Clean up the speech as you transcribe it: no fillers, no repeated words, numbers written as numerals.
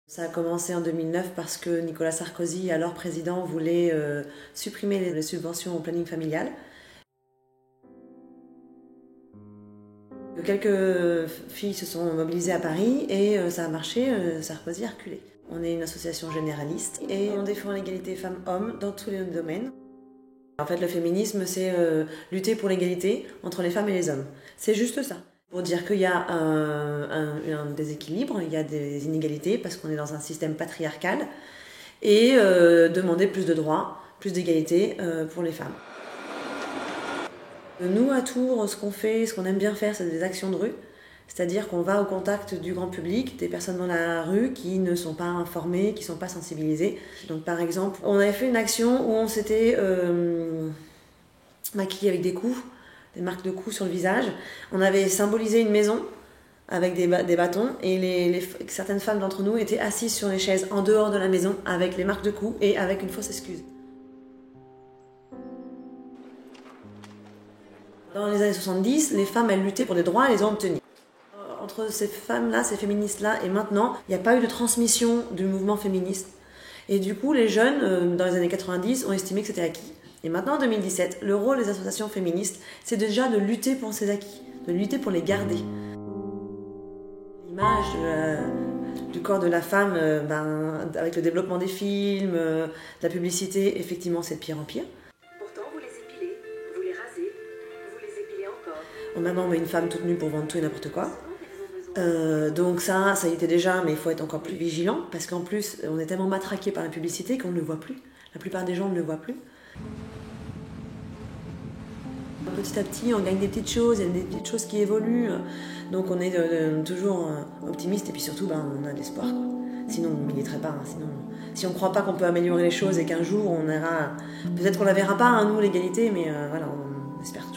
Ça a commencé en 2009 parce que Nicolas Sarkozy, alors président, voulait supprimer les subventions au planning familial. Quelques filles se sont mobilisées à Paris et ça a marché, Sarkozy a reculé. On est une association généraliste et on défend l'égalité femmes-hommes dans tous les domaines. En fait, le féminisme, c'est lutter pour l'égalité entre les femmes et les hommes. C'est juste ça. Pour dire qu'il y a un déséquilibre, il y a des inégalités parce qu'on est dans un système patriarcal et demander plus de droits, plus d'égalité pour les femmes. Nous, à Tours, ce qu'on fait, ce qu'on aime bien faire, c'est des actions de rue. C'est-à-dire qu'on va au contact du grand public, des personnes dans la rue qui ne sont pas informées, qui ne sont pas sensibilisées. Donc par exemple, on avait fait une action où on s'était maquillé avec des coups, des marques de coups sur le visage. On avait symbolisé une maison avec des bâtons et certaines femmes d'entre nous étaient assises sur les chaises en dehors de la maison avec les marques de coups et avec une fausse excuse. Dans les années 70, les femmes, elles luttaient pour des droits et les ont obtenus. Entre ces femmes-là, ces féministes-là, et maintenant, il n'y a pas eu de transmission du mouvement féministe. Et du coup, les jeunes, dans les années 90, ont estimé que c'était acquis. Et maintenant, en 2017, le rôle des associations féministes, c'est déjà de lutter pour ces acquis, de lutter pour les garder. L'image du corps de la femme, avec le développement des films, de la publicité, effectivement, c'est de pire en pire. Pourtant, vous les épilez, vous les rasez, vous les épilez encore. Maintenant, on met une femme toute nue pour vendre tout et n'importe quoi. Donc ça y était déjà, mais il faut être encore plus vigilant, parce qu'en plus, on est tellement matraqué par la publicité qu'on ne le voit plus. La plupart des gens ne le voient plus. Petit à petit, on gagne des petites choses, il y a des petites choses qui évoluent. Donc on est toujours optimiste, et puis surtout, on a de l'espoir. Sinon, on ne militerait pas. Sinon, si on ne croit pas qu'on peut améliorer les choses et qu'un jour, on ira... Peut-être qu'on ne la verra pas, nous, l'égalité, mais voilà, on espère tout.